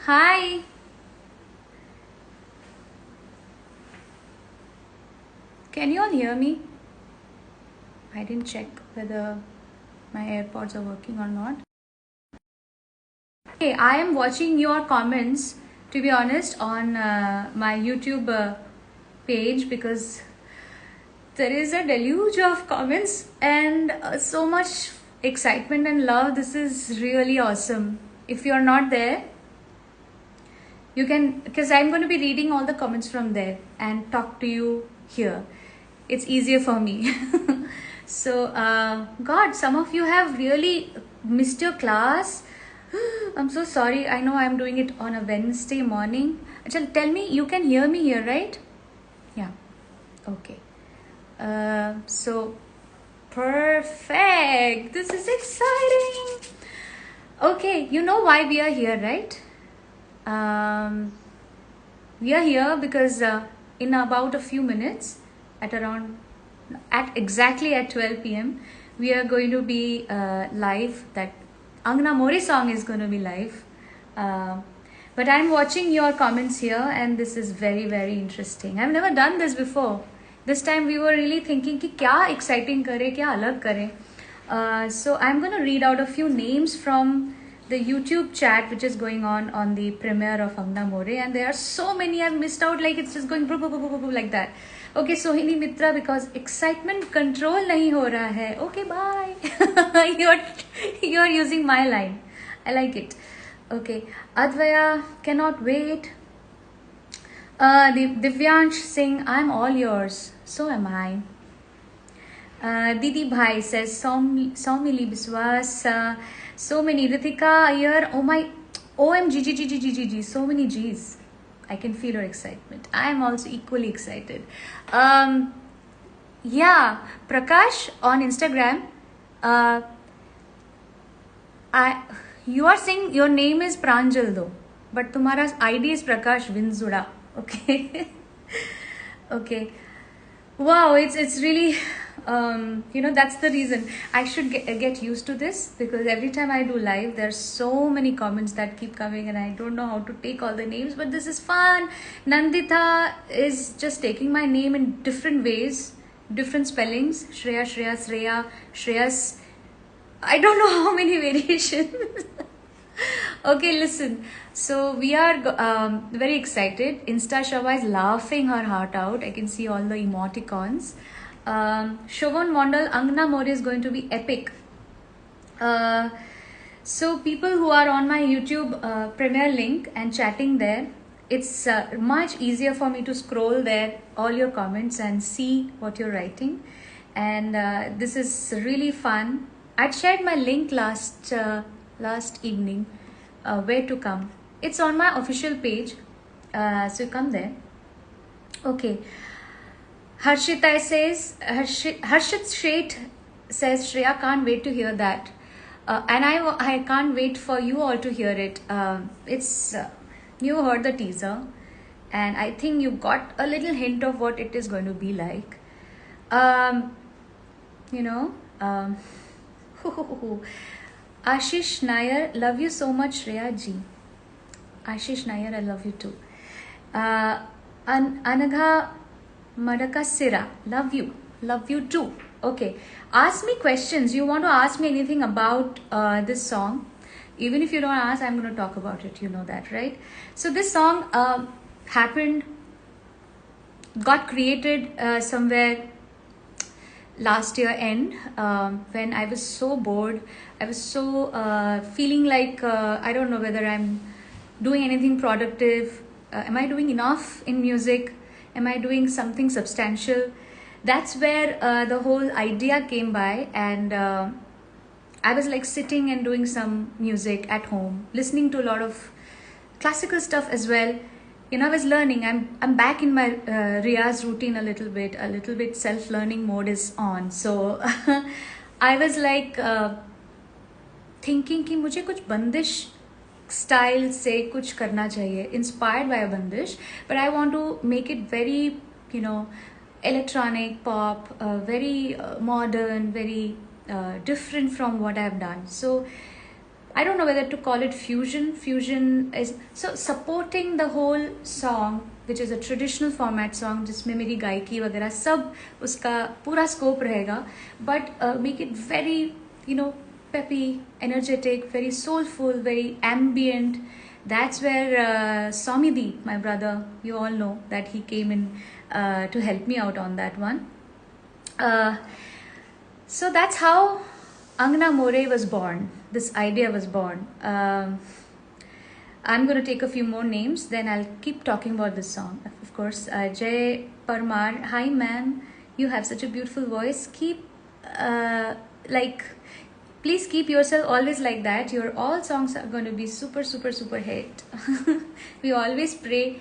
Hi, can you all hear me? I didn't check whether my AirPods are working or not. Okay, I am watching your comments, to be honest, on my YouTube page because there is a deluge of comments and so much excitement and love. This is really awesome. If you're not there, you can, because I'm going to be reading all the comments from there and talk to you here. It's easier for me. So, God, some of you have really missed your class. I'm so sorry. I know I'm doing it on a Wednesday morning. Achal, tell me, you can hear me here, right? Yeah. Okay. So, perfect. This is exciting. Okay, you know why we are here, right? We are here because in about a few minutes, at exactly at 12 p.m., we are going to be live. That Angna Mori song is going to be live. But I'm watching your comments here, and this is very, very interesting. I've never done this before. This time we were really thinking कि क्या exciting करे, क्या अलग करे. So I'm going to read out a few names from the YouTube chat which is going on the premiere of Angna More, and there are so many I've missed out, like it's just going like that. Okay, Sohini Mitra, because excitement control nahi ho raha hai. Okay, bye. you're using my line. I like it. Okay, Advaya, cannot wait. Divyansh Singh, I'm all yours. So am I. Didi Bhai says, Soumili Biswas, so many. Ritika Iyer, oh my, OMG, so many G's. I can feel her excitement. I am also equally excited. Yeah, Prakash on Instagram. You are saying your name is Pranjal though, but तुम्हारा ID is Prakash Vinzuda. Okay. Okay. Wow, it's really that's the reason I should get used to this, because every time I do live there's so many comments that keep coming and I don't know how to take all the names, but this is fun. Nandita is just taking my name in different ways, different spellings. Shreya, Shreyas. I don't know how many variations. Okay, listen. So we are very excited. Insta Shava is laughing her heart out. I can see all the emoticons. Shovan Mondal, Angna More is going to be epic. So people who are on my YouTube premiere link and chatting there, it's much easier for me to scroll there, all your comments, and see what you're writing. And this is really fun. I'd shared my link last evening, where to come. It's on my official page, so come there. Okay. Harshit Sheth says, Shreya, can't wait to hear that. And I can't wait for you all to hear it. You heard the teaser, and I think you got a little hint of what it is going to be like. Ashish Nair, love you so much, Shreya ji. Ashish Nair, I love you too. Anagha Madakasira, love you too. Okay, ask me questions. You want to ask me anything about this song? Even if you don't ask, I'm going to talk about it. You know that, right? So this song got created somewhere last year end, when I was so bored. I was so feeling like I don't know whether I'm doing anything productive. Am I doing enough in music? Am I doing something substantial? That's where the whole idea came by, and I was like sitting and doing some music at home, listening to a lot of classical stuff as well. I was learning. I'm back in my Riyaz routine a little bit self-learning mode is on. So I was like thinking कि मुझे कुछ बंदिश style से कुछ करना चाहिए, inspired by a bandish, but I want to make it very, electronic pop, very modern, very different from what I've done. So I don't know whether to call it fusion. Fusion is so supporting the whole song, which is a traditional format song, जिसमें मेरी गायकी वगैरह सब उसका पूरा scope रहेगा, but make it very, peppy, energetic, very soulful, very ambient. That's where Somideep, my brother, you all know that he came in to help me out on that one. So that's how Angna More was born. This idea was born. I'm going to take a few more names, then I'll keep talking about this song. Of course, Jay Parmar, hi ma'am, you have such a beautiful voice. Keep, please keep yourself always like that. Your all songs are going to be super, super, super hit. We always pray,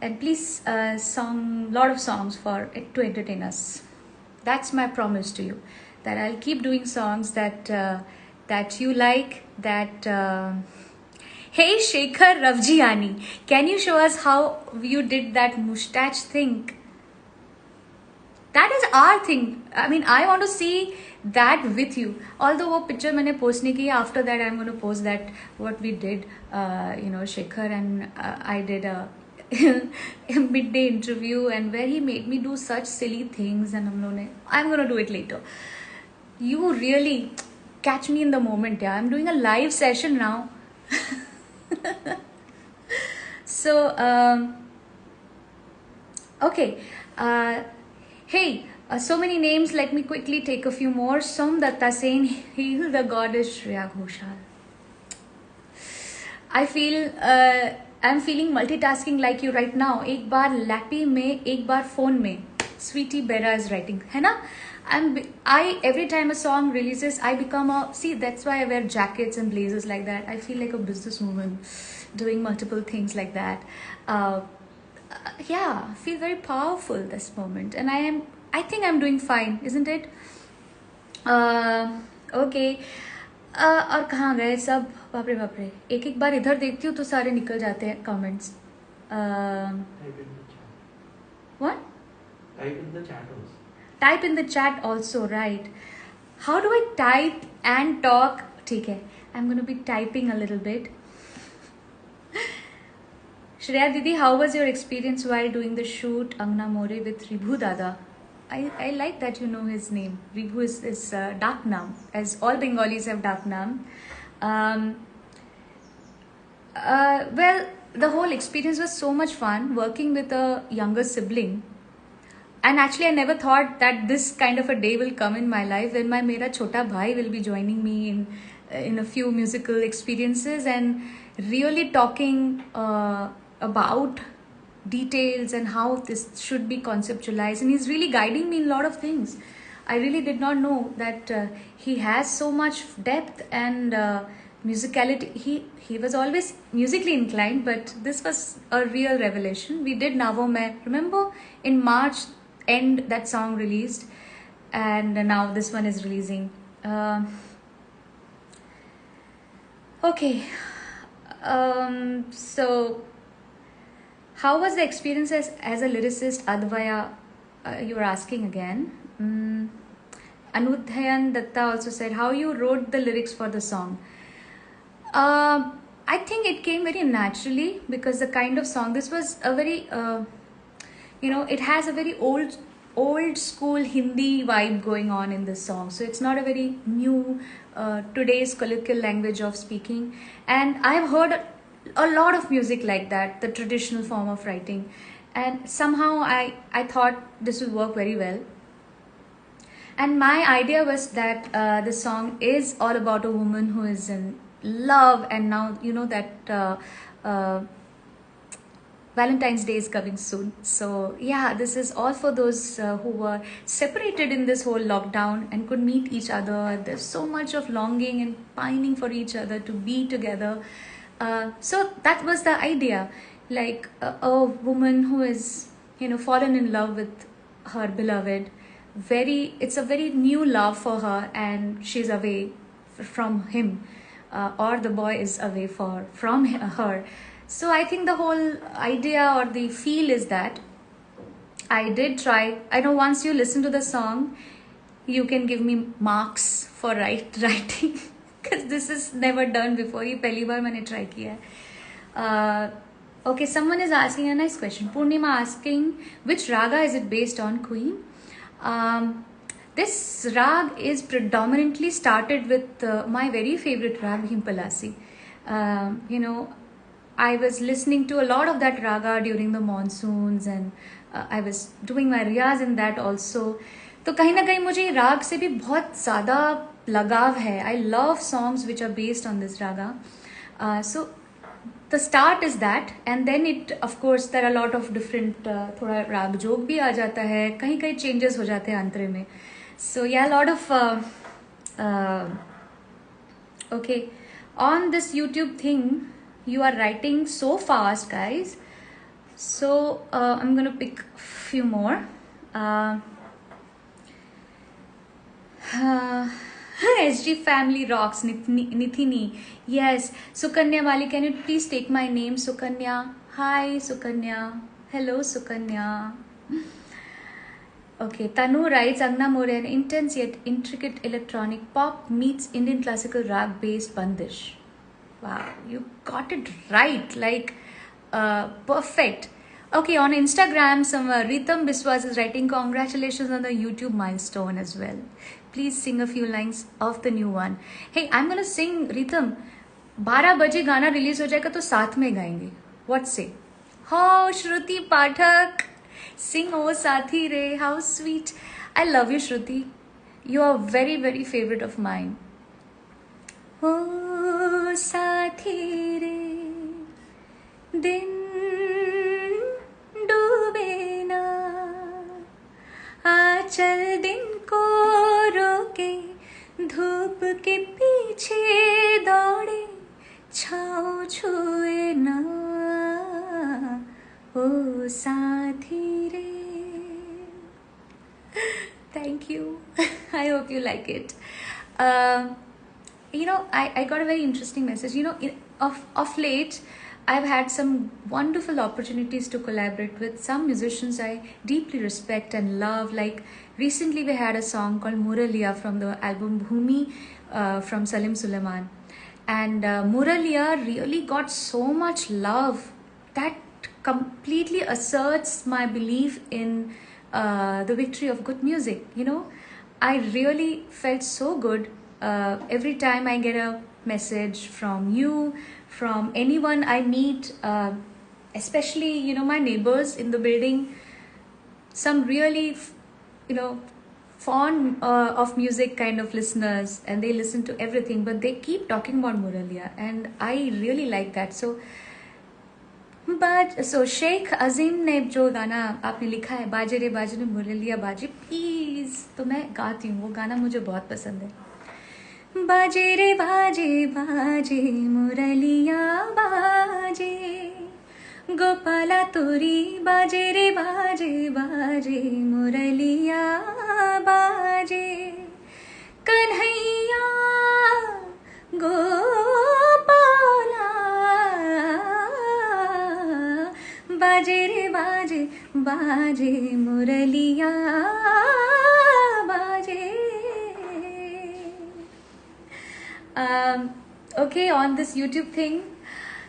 and please song lot of songs to entertain us. That's my promise to you, that I'll keep doing songs that you like. Hey Shekhar Ravjiani, can you show us how you did that mustache thing? That is our thing. I mean, I want to see that with you. Although वो picture मैंने post नहीं की, after that I'm going to post that what we did, Shekhar and I did a midday interview, and where he made me do such silly things, and I'm going to do it later. You really catch me in the moment. Yeah, I'm doing a live session now. So okay, hey, so many names. Let me quickly take a few more. Somdatta Sen, Heal the Goddess Shreya Ghoshal. I feel I'm feeling multitasking like you right now. एक बार lappy में, एक बार phone में. Sweetie Bera is writing, है ना? Every time a song releases, I become that's why I wear jackets and blazers like that. I feel like a businesswoman doing multiple things like that. Yeah, I feel very powerful this moment, and I think I'm doing fine, isn't it? Okay. और कहाँ गए सब? बाप रे, एक बार इधर देखती हूँ तो सारे निकल जाते हैं comments. What? Type in the chat also. Type in the chat also, right? How do I type and talk? ठीक है, I'm going to be typing a little bit. Shreya Didi, how was your experience while doing the shoot Angna More with Ribhu Dada? I like that you know his name. Ribhu is dark naam, as all Bengalis have dark naam. Well, the whole experience was so much fun working with a younger sibling. And actually, I never thought that this kind of a day will come in my life when mera chota bhai will be joining me in a few musical experiences and really talking about details and how this should be conceptualized. And he's really guiding me in a lot of things. I really did not know that he has so much depth and musicality. He was always musically inclined, but this was a real revelation. We did Navo Main. Remember in March end that song released, and now this one is releasing. Okay. So how was the experience as a lyricist, Advaya? You were asking again. Anudhayan Datta also said, how you wrote the lyrics for the song? I think it came very naturally, because the kind of song, this was a very, it has a very old school Hindi vibe going on in this song. So it's not a very new, today's colloquial language of speaking. And I've heard a lot of music like that, the traditional form of writing. And somehow I thought this would work very well. And my idea was that the song is all about a woman who is in love, and now you know that Valentine's Day is coming soon. So yeah, this is all for those who were separated in this whole lockdown and could meet each other. There's so much of longing and pining for each other to be together. So that was the idea, like a woman who is, fallen in love with her beloved. It's a very new love for her, and she's away from him, or the boy is away from her. So I think the whole idea or the feel is that I did try. I know once you listen to the song, you can give me marks for writing. because this is never done before. ये पहली बार मैंने try किया है. Okay, someone is asking a nice question. Purnima asking, which raga is it based on, Queen? This rag is predominantly started with my very favorite rag, Himpalasi. You know, I was listening to a lot of that raga during the monsoons, and I was doing my riyaz in that also. तो कहीं ना कहीं मुझे राग से भी बहुत ज़्यादा लगाव है. I love songs which are based on this raga. So the start is that, and then it, of course, there are a lot of different थोड़ा राग जोग भी आ जाता है, कहीं कहीं changes हो जाते हैं अंतरे में. So yeah, a lot of okay, on this YouTube thing you are writing so fast, guys. So I'm gonna pick a few more. SG family rocks. Nithini, yes. Sukanya Wali, can you please take my name? Sukanya, hi Sukanya, hello Sukanya. Okay, Tanu writes, Angna More, an intense yet intricate electronic pop meets Indian classical rag based bandish. Wow, you got it right, like perfect. Okay, on Instagram, some Ritam Biswas is writing, congratulations on the YouTube milestone as well. Please sing a few lines of the new one. Hey, I'm gonna sing, Ritam. 12 बजे गाना release हो जाएगा तो साथ में गाएंगे. What say? Oh, Shruti Pathak, sing Oh Sathi Re. How sweet. I love you, Shruti. You are very, very favorite of mine. Oh Sathi Re, din डूबे ना, आंचल दिन को रोके, धूप के पीछे दौड़े, छाँव छुए ना, ओ साथी रे. Thank you. I hope you like it. You know, I got a very interesting message. You know, of late, I've had some wonderful opportunities to collaborate with some musicians I deeply respect and love. Like recently we had a song called Muraliya from the album Bhumi from Salim Sulaiman. And Muraliya really got so much love that completely asserts my belief in the victory of good music. You know, I really felt so good every time I get a message from you, from anyone I meet, especially, you know, my neighbors in the building, some really, you know, fond of music kind of listeners, and they listen to everything, but they keep talking about Muraliya, and I really like that. So Sheikh अजीम ने जो गाना आपने लिखा है, बाजे रे मुरलिया बाजे, प्लीज, तो मैं गाती हूँ. वो गाना मुझे बहुत पसंद है. बाजे रे बाजे मुरलिया बाजे, गोपाला तोरी बाजे रे बाजे मुरलिया बाजे, कन्हैया गोपाला बाजे रे बाजे मुरलिया बाजे. Okay, on this YouTube thing,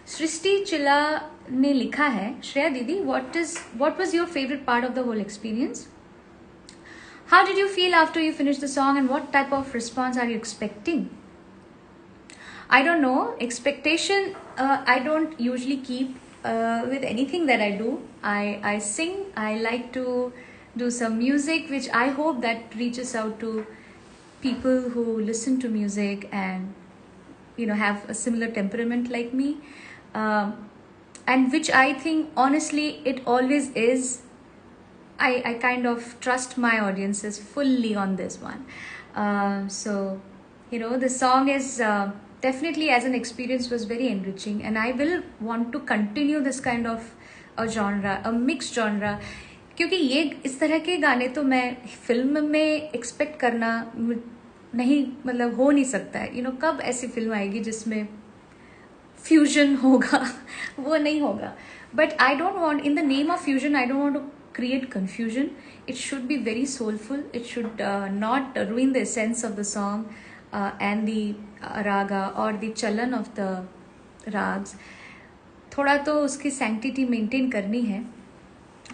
Srishti Chilla ने लिखा है, श्रेया दीदी, what was your favorite part of the whole experience? How did you feel after you finished the song, and what type of response are you expecting? I don't know. Expectation, I don't usually keep with anything that I do. I sing. I like to do some music, which I hope that reaches out to people who listen to music and, you know, have a similar temperament like me, and which I think honestly it always is. I kind of trust my audiences fully on this one. So, you know, the song is definitely, as an experience, was very enriching, and I will want to continue this kind of a genre, a mixed genre, क्योंकि ये इस तरह के गाने तो मैं film में expect करना नहीं, मतलब हो नहीं सकता है. यू नो, कब ऐसी फिल्म आएगी जिसमें फ्यूजन होगा? वो नहीं होगा. But I don't want, in the name of fusion, I don't want to create confusion. It should be very soulful. It should not ruin the essence of the song. and the raga or the chalan of the rags, थोड़ा तो उसकी sanctity maintain करनी है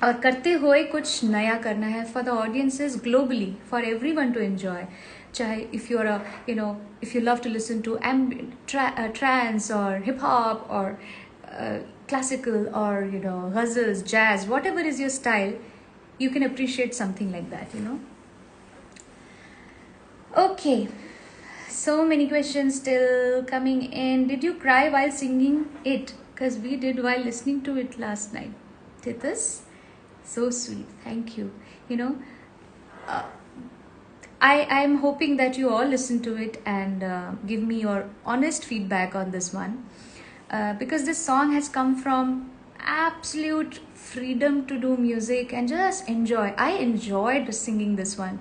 और करते हुए कुछ नया करना है for the audiences globally, for everyone to enjoy. चाहे if you're a, you know, if you love to listen to ambient, trance or hip hop or classical or, you know, ghazals, jazz, whatever is your style, you can appreciate something like that, you know. Okay, so many questions still coming in. Did you cry while singing it? Because we did while listening to it last night. Titus, so sweet. Thank you. You know, I am hoping that you all listen to it and give me your honest feedback on this one. Because this song has come from absolute freedom to do music and just enjoy. I enjoyed singing this one.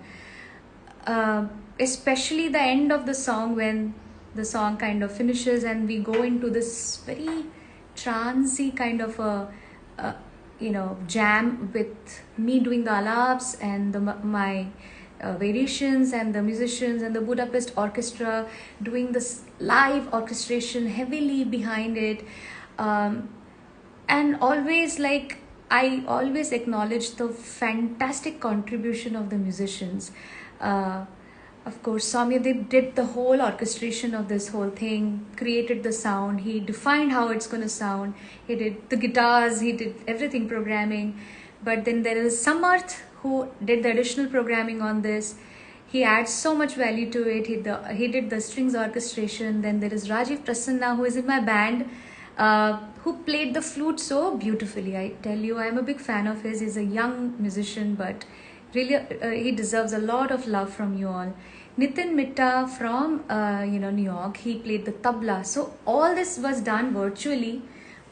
Especially the end of the song, when the song kind of finishes and we go into this very trancey kind of a you know, jam with me doing the alaps and my variations and the musicians and the Budapest Orchestra doing this live orchestration heavily behind it, and always, like, I always acknowledge the fantastic contribution of the musicians. Of course, Soumyadeep did the whole orchestration of this whole thing, created the sound, he defined how it's going to sound, he did the guitars, he did everything, programming. But then there is Samarth who did the additional programming on this. He adds so much value to it. He did the strings orchestration. Then there is Rajiv Prasanna, who is in my band, who played the flute so beautifully. I tell you, I'm a big fan of his. He's a young musician, but really he deserves a lot of love from you all. Nitin Mitta from you know, New York, he played the tabla. So all this was done virtually.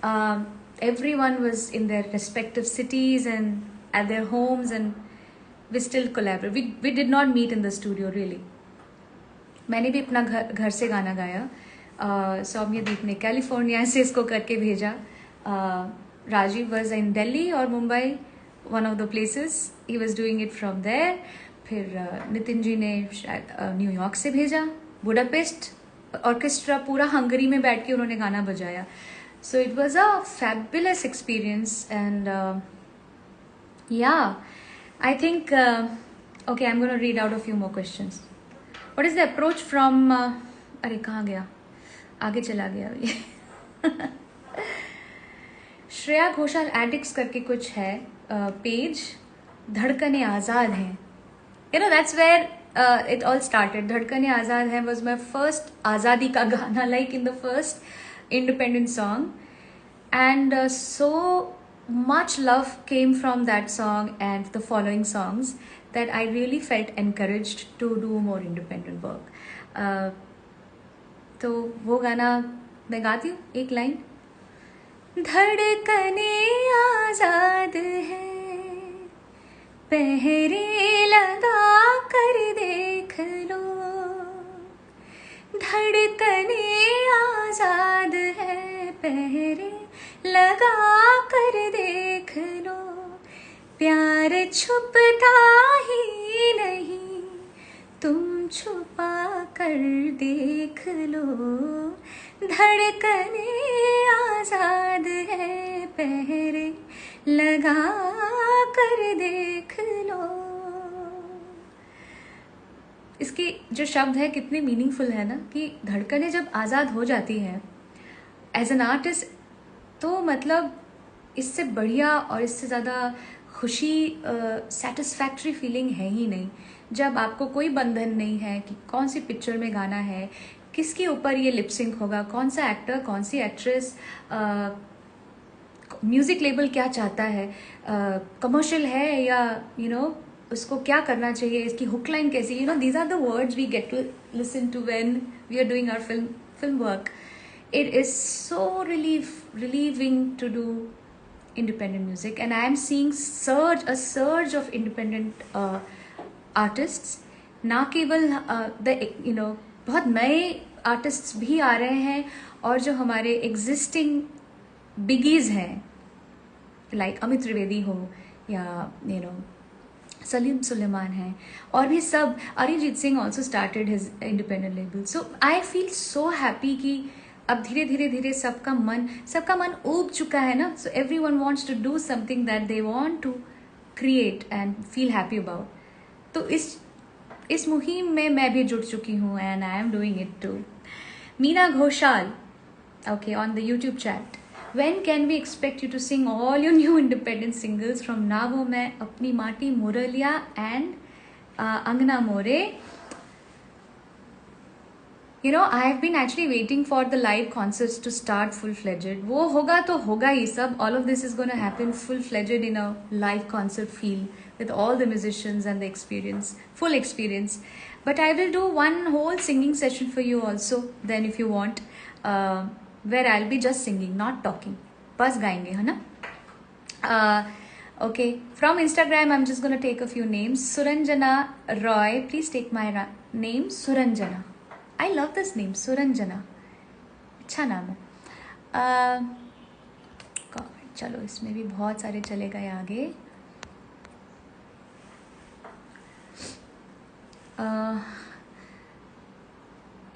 Everyone was in their respective cities and at their homes, and we still collaborate. We did not meet in the studio really. मैंने भी अपना घर से गाना गाया. सौम्यदीप ने California से इसको करके भेजा. Rajiv was in Delhi or Mumbai, one of the places. He was doing it from there. फिर नितिन जी ने शायद न्यूयॉर्क से भेजा. बुडापेस्ट ऑर्केस्ट्रा पूरा हंगरी में बैठ के उन्होंने गाना बजाया. So it was a fabulous experience, and yeah, I think okay, I'm going to read out a few more questions. What is the approach from अरे कहाँ गया, आगे चला गया ये. श्रेया घोषाल एडिक्स करके कुछ है पेज, धड़कने आज़ाद हैं. You know, that's where it all started. धड़कने आज़ाद हैं was my first आज़ादी का गाना, like in the first independent song, and so much love came from that song and the following songs that I really felt encouraged to do more independent work. तो वो गाना मैं गाती हूँ एक लाइन. धड़कने आज़ाद हैं, पहरे लगा कर देख लो. धड़कने आज़ाद हैं, पहरे लगा कर देख लो. प्यार छुपता ही नहीं, तुम छुपा कर देख लो. धड़कने आज़ाद है, पहरे लगा कर देख लो. इसके जो शब्द है कितने मीनिंगफुल है ना, कि धड़कने जब आज़ाद हो जाती हैं एज एन आर्टिस्ट, तो मतलब इससे बढ़िया और इससे ज़्यादा खुशी, सेटिस्फैक्ट्री फीलिंग है ही नहीं. जब आपको कोई बंधन नहीं है कि कौन सी पिक्चर में गाना है, किसके ऊपर ये लिपसिंक होगा, कौन सा एक्टर, कौन सी एक्ट्रेस, म्यूज़िक लेबल क्या चाहता है, कमर्शियल है या यू नो उसको क्या करना चाहिए, इसकी हुक लाइन कैसी, you know these are the words we get to listen to when we are doing our film work. It is so relieving to do independent music, and I am seeing a surge of independent artists. ना केवल you know बहुत नए artists भी आ रहे हैं, और जो हमारे एग्जिस्टिंग बिगीज हैं लाइक अमित त्रिवेदी हो या यू नो सलीम सुलेमान हैं, और भी सब. Arijit Singh also started his independent label. So I feel so happy कि अब धीरे धीरे धीरे सबका मन ऊब चुका है ना. So everyone wants to do something that they want to create and feel happy about. तो इस मुहिम में मैं भी जुड़ चुकी हूँ and I am doing it too. Meena Ghoshal, okay, on the YouTube chat. When can we expect you to sing all your new independent singles from Navo Main, Apni Mati, Muraliya and Angna More? You know, I have been actually waiting for the live concerts to start full-fledged. वो होगा तो होगा ही सब. All of this is going to happen full-fledged in a live concert feel with all the musicians and the experience, full experience. But I will do one whole singing session for you also then if you want. Where I'll be just singing, not talking. बस गाएंगे, है ना? Okay, from Instagram, I'm just going to take a few names. Suranjana Roy, please take my name, Suranjana. I love this name, Suranjana. अच्छा नाम है. चलो इसमें भी बहुत सारे चले गए आगे.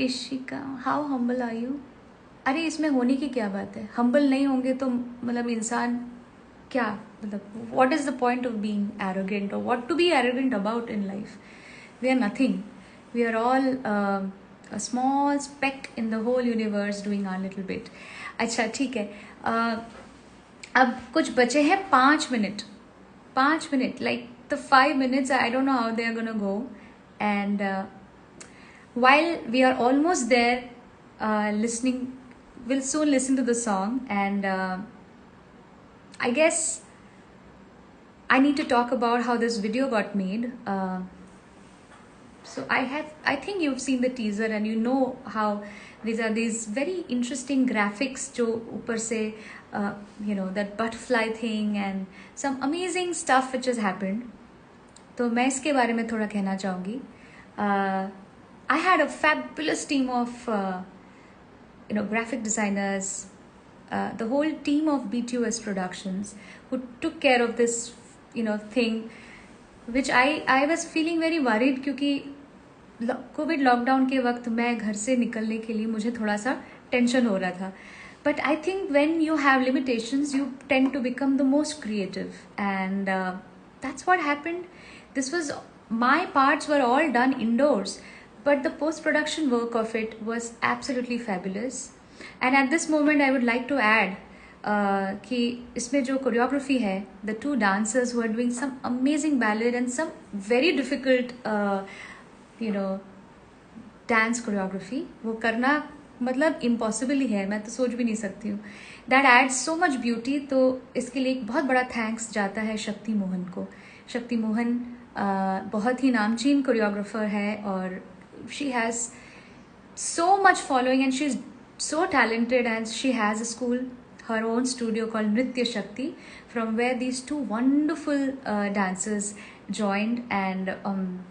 Ishika, how humble are you? अरे इसमें होने की क्या बात है? हम्बल नहीं होंगे तो मतलब इंसान क्या, मतलब what is the point of being arrogant और what to be arrogant about in life? We are nothing. We are all a small speck in the whole universe doing our little bit. अच्छा ठीक है. अब कुछ बचे हैं 5 मिनट. Like the 5 minutes, I don't know how they are gonna go. And while we are almost there, we'll soon listen to the song, and I guess I need to talk about how this video got made. So I think you've seen the teaser and you know how these very interesting graphics जो ऊपर से that butterfly thing and some amazing stuff which has happened. तो मैं इसके बारे में थोड़ा कहना चाहूँगी. I had a fabulous team of graphic designers, the whole team of BTOS Productions who took care of this thing, which I was feeling very worried क्योंकि Covid lockdown के वक्त मैं घर से निकलने के लिए मुझे थोड़ा सा टेंशन हो रहा था. But I think when you have limitations, you tend to become the most creative, and that's what happened. My parts were all done indoors, but the post-production work of it was absolutely fabulous. And at this moment, I would like to add कि इसमें जो choreography है, the two dancers who are doing some amazing ballet and some very difficult, dance choreography, वो करना मतलब impossible ही है. मैं तो सोच भी नहीं सकती हूँ. That adds so much beauty. तो इसके लिए एक बहुत बड़ा thanks जाता है शक्ति मोहन को. शक्ति मोहन बहुत ही नामचीन कोरियोग्राफर है और she has so much following and she's so talented, and she has a school, her own studio called Nritya Shakti, from where these two wonderful dancers joined and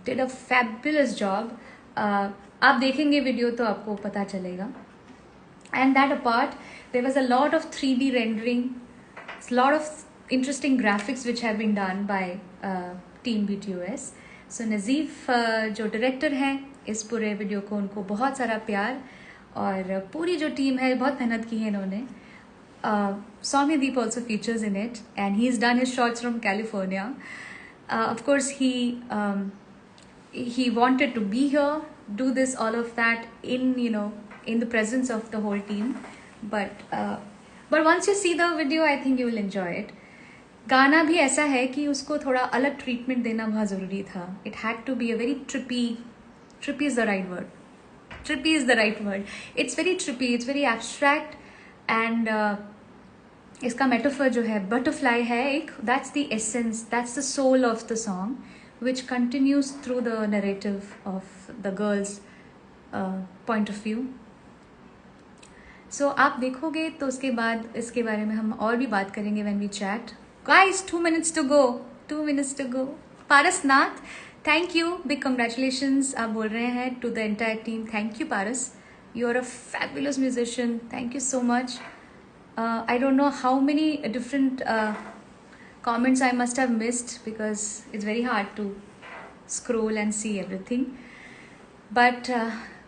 did a fabulous job. आप देखेंगे video तो आपको पता चलेगा. And that apart, there was a lot of 3D rendering, a lot of interesting graphics which have been done by team BTOS. So नज़ीफ जो director हैं इस पूरे वीडियो को, उनको बहुत सारा प्यार, और पूरी जो टीम है बहुत मेहनत की है इन्होंने. Soumyadeep also features in it, and he's done his shots from California. Of course, he wanted to be here, do this, all of that in the presence of the whole team. But once you see the video, I think you will enjoy it. गाना भी ऐसा है कि उसको थोड़ा अलग treatment देना बहुत ज़रूरी था. It had to be a very trippy is the right word. Trippy is the right word. It's very trippy, it's very abstract, and इसका metaphor जो है butterfly है एक, that's the essence, that's the soul of the song, which continues through the narrative of the girl's point of view. So आप देखोगे तो उसके बाद इसके बारे में हम और भी बात करेंगे when we chat. Guys, 2 minutes to go. Paras Nath, thank you, big congratulations आप बोल रहे हैं to the entire team. Thank you, Paras. You're a fabulous musician. Thank you so much. I don't know how many different comments I must have missed because it's very hard to scroll and see everything. But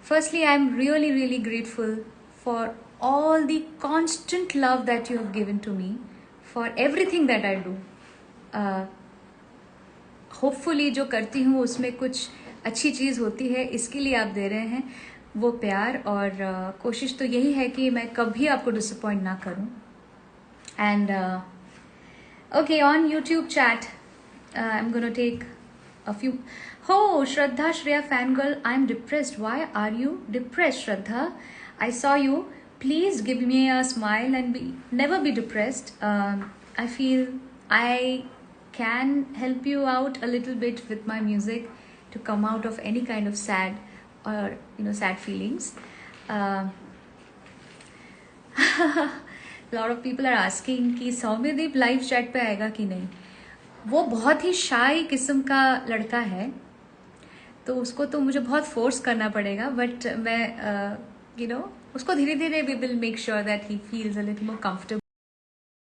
firstly, I'm really, really grateful for all the constant love that you have given to me, for everything that I do. Hopefully जो करती हूँ उसमें कुछ अच्छी चीज़ होती है, इसके लिए आप दे रहे हैं वो प्यार, और कोशिश तो यही है कि मैं कभी आपको डिसअपॉइंट ना करूँ. And okay, on YouTube chat I am gonna take a few. Oh, Shraddha Shreya fangirl, I'm depressed. Why are you depressed, Shraddha? I saw you. Please give me a smile and never be depressed. I feel I can help you out a little bit with my music to come out of any kind of sad or sad feelings. A lot of people are asking कि Soumyadeep live chat पे आएगा कि नहीं. वो बहुत ही शाई किस्म का लड़का है, तो उसको तो मुझे बहुत फोर्स करना पड़ेगा, बट मैं उसको धीरे धीरे we will make sure that he feels a little more comfortable.